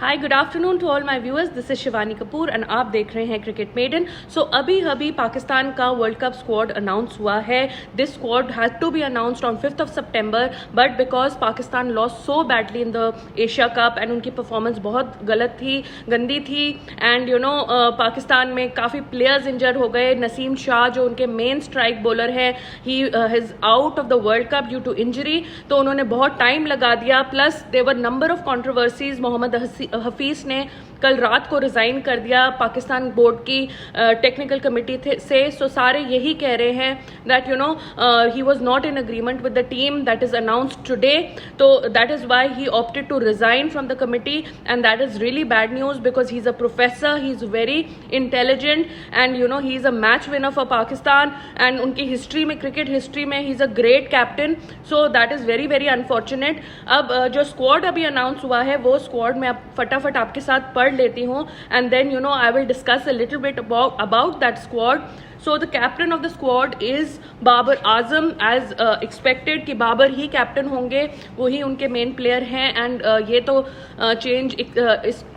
Hi, good afternoon to all my viewers. This is Shivani Kapoor and आप देख रहे हैं क्रिकेट मेडन। सो अभी पाकिस्तान का वर्ल्ड कप स्क्वाड अनाउंस हुआ है। This squad had to be announced on 5th of September, but because Pakistan lost so badly in the Asia cup and उनकी performance बहुत गलत थी, गंदी थी, एंड पाकिस्तान में काफ़ी प्लेयर्स इंजर्ड हो गए। नसीम शाह जो उनके मेन स्ट्राइक बॉलर है, he is out of the world cup due to injury, तो उन्होंने बहुत टाइम लगा दिया। Plus their number of controversies. Mohammad Hafeez ने कल रात को रिजाइन कर दिया पाकिस्तान बोर्ड की टेक्निकल कमेटी से। सो सारे यही कह रहे हैं that he was not in agreement with the team that is announced today, तो that is why he opted to resign from the committee and that is really bad news because he is a professor, he is very intelligent and he is a match winner for Pakistan and उनकी history में, cricket history में he is a great captain. So that is very very unfortunate. अब जो squad अभी announce हुआ है वो squad मैं फटाफट आपके साथ पढ़ लेती हूँ and then I will discuss a little bit about that squad. So the captain of the squad is Babar Azam, as expected कि बाबर ही कैप्टन होंगे, वही उनके मेन प्लेयर हैं एंड ये तो चेंज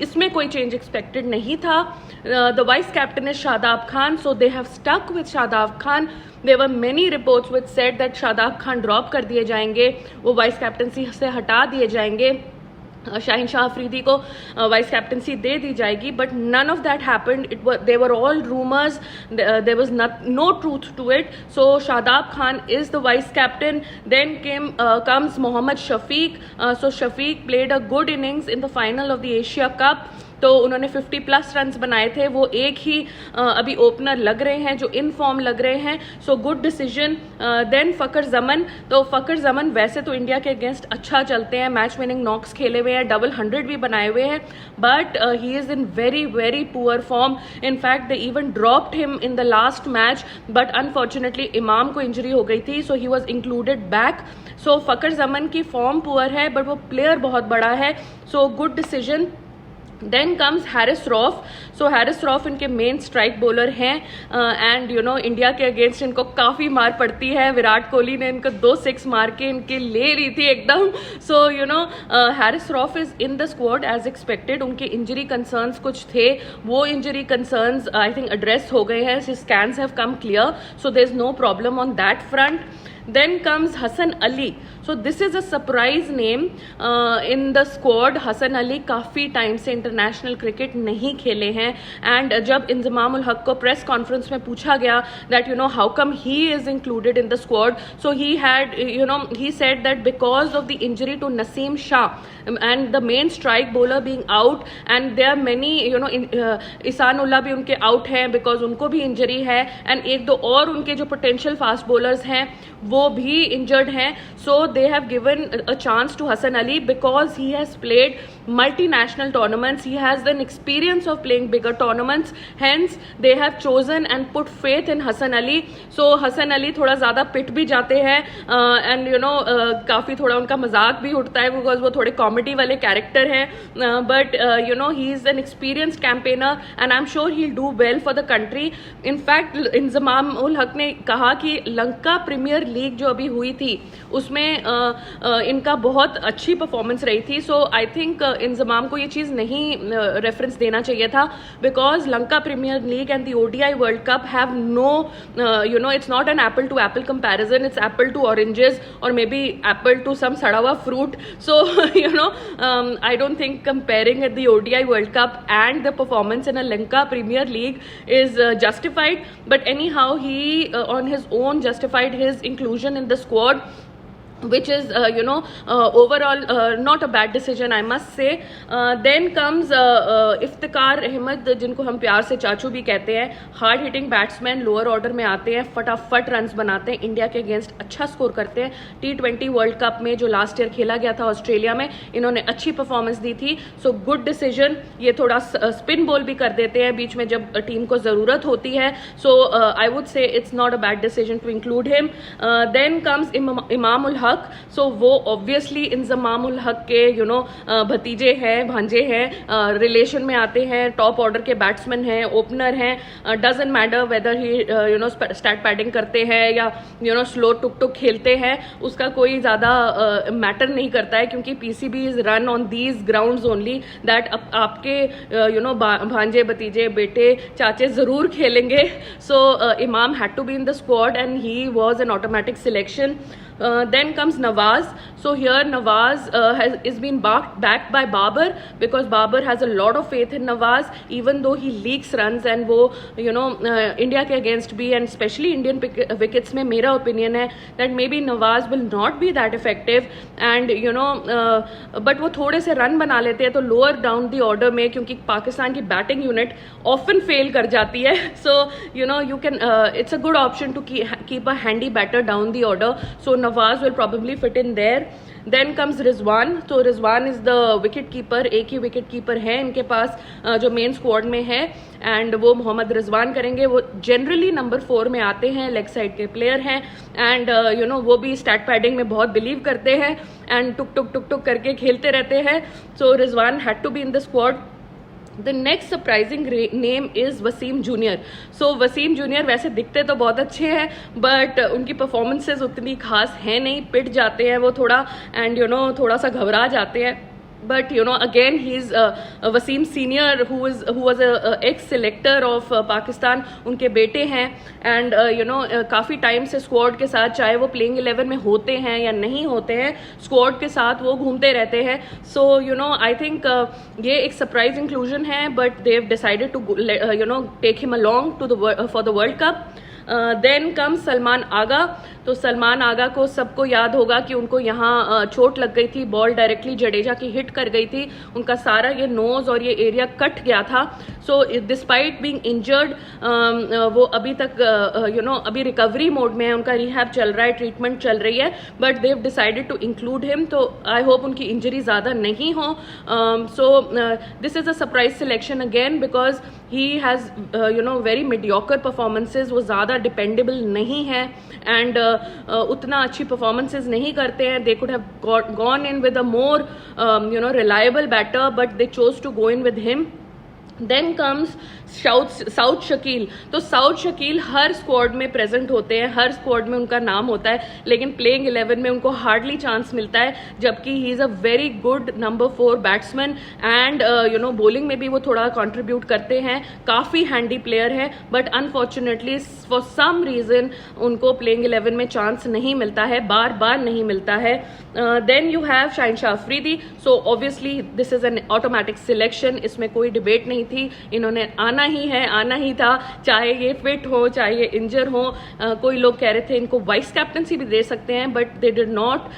इसमें कोई चेंज एक्सपेक्टेड नहीं था। The vice captain is Shadab Khan, so they have stuck with Shadab Khan. There were many reports which said that Shadab Khan drop कर दिए जाएंगे, वो वाइस कैप्टनसी से हटा दिए जाएंगे, शाहीन शाह अफरीदी को वाइस कैप्टनसी दे दी जाएगी, but none of that happened. They were all rumours, there was no truth to it. So Shadab Khan is the vice captain. Then comes Mohammad Shafiq. So Shafiq played a good innings in the final of the Asia cup, तो उन्होंने 50+ runs बनाए थे, वो एक ही अभी opener लग रहे हैं जो इन फॉर्म लग रहे हैं, so good decision. Then Fakhar Zaman, तो फ़खर ज़मन वैसे तो इंडिया के अगेंस्ट अच्छा चलते हैं, मैच विनिंग नॉक्स खेले हुए हैं, डबल 100 भी बनाए हुए हैं, but he is in very very poor form. In fact they even dropped him in the last match, but unfortunately Imam को इंजरी हो गई थी, so he was included back. So Fakhar Zaman की फॉर्म पुअर है बट वो प्लेयर बहुत बड़ा है, so good decision. Then comes Haris Rauf. So Haris Rauf इनके मेन स्ट्राइक बॉलर हैं एंड इंडिया के अगेंस्ट इनको काफ़ी मार पड़ती है. विराट कोहली ने इनको 2 6 मार के इनके ले ली थी एकदम. So Haris Rauf is in the squad as expected. उनके इंजरी कंसर्न्स कुछ थे, वो injury concerns I think address हो गए हैं. Scans have come clear, so there is no problem on that front. Then comes Hassan Ali. So this is a surprise name in the squad. Hassan Ali काफ़ी time से international cricket नहीं खेले हैं and जब इंजमाम उल हक को press conference में पूछा गया that how come he is included in the squad, so he had he said that because of the injury to Naseem Shah and the main strike bowler being out and there are many Ishan Ullah भी उनके out हैं because उनको भी injury है and एक दो और उनके जो पोटेंशियल फास्ट बॉलर्स हैं वो भी इंजर्ड हैं. So they have given a chance to Hassan Ali because he has played multinational tournaments, he has an experience of playing bigger tournaments, hence they have chosen and put faith in Hassan Ali. So Hassan Ali थोड़ा ज़्यादा पिट भी जाते हैं and काफ़ी थोड़ा उनका मजाक भी उठता है बिकॉज वो थोड़े कॉमेडी वाले कैरेक्टर हैं, but he is an experienced campaigner and I'm sure he'll do well for the country. In fact Inzamam ul Haq ने कहा कि लंका प्रीमियर लीग जो अभी हुई थी उसमें इनका बहुत अच्छी परफॉर्मेंस रही थी. सो आई थिंक इंजमाम को ये चीज़ नहीं रेफरेंस देना चाहिए था because Lanka premier league and the ODI world cup have no it's not an apple to apple comparison, it's apple to oranges और maybe apple to some सड़ा हुआ fruit. So I don't think comparing the ODI world cup and the performance in a Lanka premier league is justified, but anyhow he on his own justified his inclusion in the squad, which is overall not a bad decision I must say. Then comes Iftikhar Ahmed, जिनको हम प्यार से चाचू भी कहते हैं. Hard hitting batsman, lower order में आते हैं, फटाफट रन्स बनाते हैं, इंडिया के अगेंस्ट अच्छा स्कोर करते हैं. T20 वर्ल्ड कप में जो लास्ट ईयर खेला गया था ऑस्ट्रेलिया में इन्होंने अच्छी परफॉर्मेंस दी थी. सो गुड डिसीजन. ये थोड़ा स्पिन बॉल भी कर देते हैं बीच में जब टीम को ज़रूरत होती है. So I would say it's not a bad decision to include him. Then comes Imam ul हक. हक, सो वो ऑब्वियसली इंजमाम उल हक के भतीजे हैं, भांजे हैं, रिलेशन में आते हैं, टॉप ऑर्डर के बैट्समैन हैं, ओपनर हैं, doesn't matter whether he stat padding करते हैं या स्लो टुक टुक खेलते हैं, उसका कोई ज़्यादा मैटर नहीं करता है, क्योंकि PCB is run on these grounds only that आपके भांजे, भतीजे, बेटे, चाचे ज़रूर खेलेंगे. So Imam had to be in the squad and he was an automatic selection. Then comes Nawaz. So here Nawaz is been backed by Babar, because Babar has a lot of faith in Nawaz, even though he leaks runs and वो India के against भी and especially Indian wickets में मेरा opinion है that maybe Nawaz will not be that effective and but वो थोड़े से run बना लेते हैं तो lower down the order में, क्योंकि पाकिस्तान की बैटिंग यूनिट often fail कर जाती है. So you can it's a good option to keep a handy batter down the order. So Nawaz will probably fit in there. Then comes Rizwan. तो Rizwan is the wicket keeper. एक ही wicket keeper है इनके पास जो main squad में है, and वो मोहम्मद रिजवान करेंगे. वो जनरली नंबर 4 में आते हैं, लेग साइड के प्लेयर हैं, एंड वो भी स्टैट पैडिंग में बहुत बिलीव करते हैं एंड टुक टुक टुक टुक करके खेलते रहते हैं. So Rizwan had to be in the squad. The next surprising name is Waseem junior. सो वसीम जूनियर वैसे दिखते तो बहुत अच्छे हैं, बट उनकी परफॉर्मेंसेज उतनी खास हैं नहीं, पिट जाते हैं वो थोड़ा, एंड थोड़ा सा घबरा जाते हैं. But again he's Wasim Senior who was a ex selector of Pakistan. उनके बेटे हैं, and काफ़ी टाइम से स्क्वाड के साथ, चाहे वो प्लेइंग 11 में होते हैं या नहीं होते हैं, स्क्वाड के साथ वो घूमते रहते हैं. सो आई थिंक ये एक सरप्राइज इंक्लूजन है, but they have decided to take him along to for the world cup. Then come Salman Agha. तो सलमान आगा को सबको याद होगा कि उनको यहाँ चोट लग गई थी, बॉल डायरेक्टली जडेजा की हिट कर गई थी, उनका सारा ये नोज और ये एरिया कट गया था. सो डिस्पाइट बीइंग इंजर्ड वो अभी तक अभी रिकवरी मोड में है, उनका रिहैब चल रहा है, ट्रीटमेंट चल रही है, but they have decided to include him. तो आई होप उनकी इंजरी ज़्यादा नहीं हो. So this is a surprise selection again, because he has very mediocre performances. वो ज़्यादा डिपेंडेबल नहीं है एंड उतना अच्छी परफॉर्मेंसेज नहीं करते हैं. They could have gone in with a more reliable batter, but they chose to go in with him. Then comes Saud Shakeel. तो साउथ शकील हर स्क्वाड में प्रेजेंट होते हैं, हर स्क्वाड में उनका नाम होता है, लेकिन प्लेइंग 11 में उनको हार्डली चांस मिलता है, जबकि he is a very good number 4 batsman and bowling में भी वो थोड़ा कंट्रीब्यूट करते हैं, काफ़ी हैंडी प्लेयर है, but unfortunately for some reason उनको प्लेइंग 11 में चांस नहीं मिलता है, बार बार नहीं मिलता है. Then you have Shaheen Shah Afridi. So obviously this is an automatic selection, इसमें कोई डिबेट नहीं थी, इन्होंने आना ही था, चाहे ये फिट हो चाहे ये इंजर हो. कोई लोग कह रहे थे इनको वाइस कैप्टनसी भी दे सकते हैं, but they did not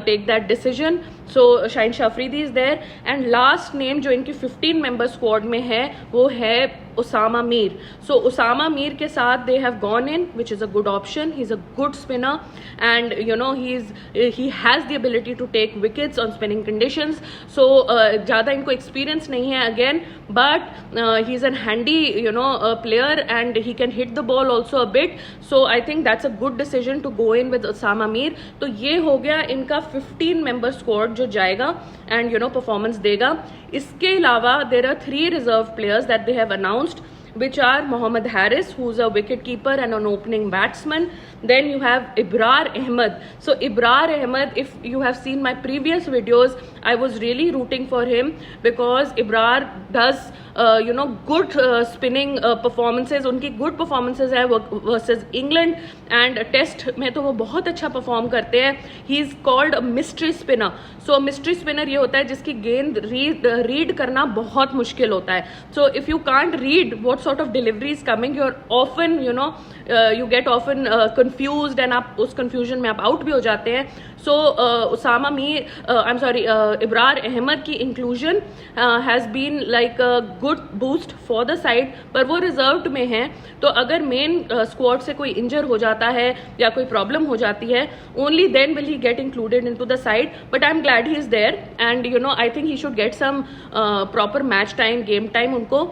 take that decision. So Shaheen Shah Afridi is there. And last name जो इनकी 15 मेंबर स्क्वाड में है वो है उसामा मीर. सो उसामा मीर के साथ they have gone in, which is a good option. He is a good spinner and he has the ability to take wickets on spinning conditions. So ज़्यादा इनको एक्सपीरियंस नहीं है again, but he is an handy player and he can hit the ball also a bit. So I think that's a good decision to go in with Usama Mir. तो ये हो गया इनका 15 member squad जो जाएगा एंड परफॉर्मेंस देगा. इसके अलावा there are 3 reserve players that they have announced, which are Mohammad Harris, who's a wicket keeper and an opening batsman. Then you have Ibrar Ahmed. So Ibrar Ahmed, if you have seen my previous videos, I was really rooting for him because Ibrar does good spinning performances. उनकी good performances है versus England and test में तो वो बहुत अच्छा perform करते हैं. He is called mystery spinner. So mystery spinner ये होता है जिसकी गेंद रीड करना बहुत मुश्किल होता है. So if you can't read what sort of delivery is coming, you are often you get often confused and आप उस कंफ्यूजन में आप आउट भी हो जाते हैं. सो उसामा मीर इब्रार अहमद की inclusion has been like a good boost for the side, पर वो रिजर्व्ड में है. तो अगर मेन स्क्वाड से कोई इंजर हो जाता है या कोई प्रॉब्लम हो जाती है, only then will he get included in to the side. But I am glad he is there and I think he should get some proper match time, game time. उनको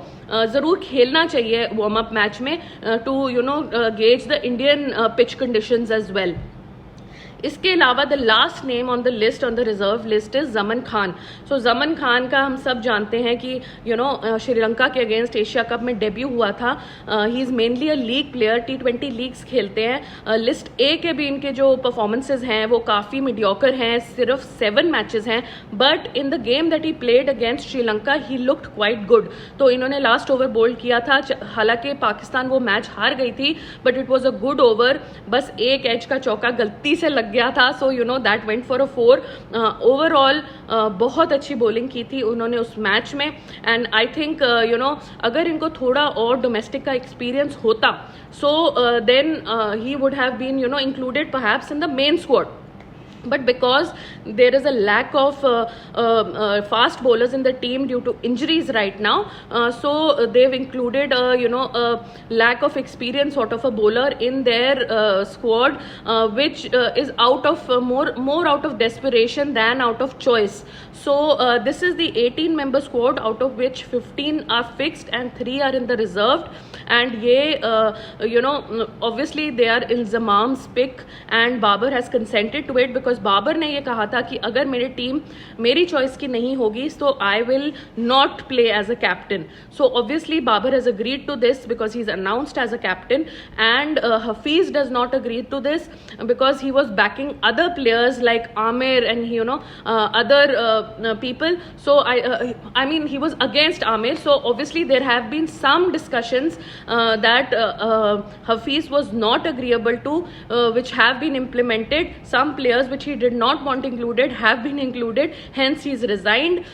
ज़रूर खेलना चाहिए वार्म अप मैच में to gauge the Indian pitch conditions as well. इसके अलावा the last name on the list, on the reserve list, is Zaman Khan. सो जमन खान का हम सब जानते हैं कि श्रीलंका के अगेंस्ट एशिया कप में डेब्यू हुआ था. He is mainly a league player, T20 leagues खेलते हैं. लिस्ट ए के भी इनके जो परफॉर्मेंसेज हैं वो काफ़ी मीडियोकर हैं, सिर्फ 7 मैचेस हैं. But in the game that he played against Sri Lanka he looked quite good. तो इन्होंने लास्ट ओवर बोल्ड किया था, हालांकि पाकिस्तान वो मैच हार गई थी, but it was a good over. बस एक एज का चौका गलती से लग गया था, so that went for a 4. Overall बहुत अच्छी बॉलिंग की थी उन्होंने उस मैच में. एंड आई थिंक अगर इनको थोड़ा और डोमेस्टिक का एक्सपीरियंस होता, so then he would have been included perhaps in the main squad. But because there is a lack of fast bowlers in the team due to injuries right now, so they've included a lack of experience sort of a bowler in their squad, which is out of more out of desperation than out of choice. So this is the 18-member squad, out of which 15 are fixed and 3 are in the reserved. And obviously they are in Zamam's pick, and Babar has consented to it because Babar ने ये कहा था कि अगर मेरी team मेरी choice की नहीं होगी तो I will not play as a captain. So obviously Babar has agreed to this because he is announced as a captain, and Hafeez does not agree to this because he was backing other players like Amir and other people. So I mean he was against Amir. So obviously there have been some discussions that Hafiz was not agreeable to, which have been implemented. Some players which he did not want included have been included, hence he's resigned.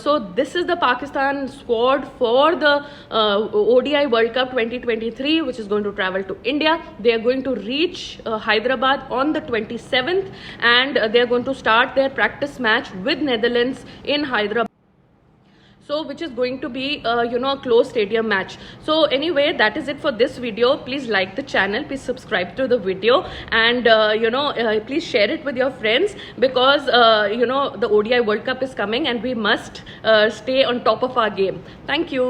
So this is the Pakistan squad for the ODI World Cup 2023, which is going to travel to India. They are going to reach Hyderabad on the 27th, and they are going to start their practice match with Netherlands in Hyderabad. So which is going to be a closed stadium match. So anyway, that is it for this video. Please like the channel, please subscribe to the video, and please share it with your friends, because the ODI World Cup is coming and we must stay on top of our game. Thank you.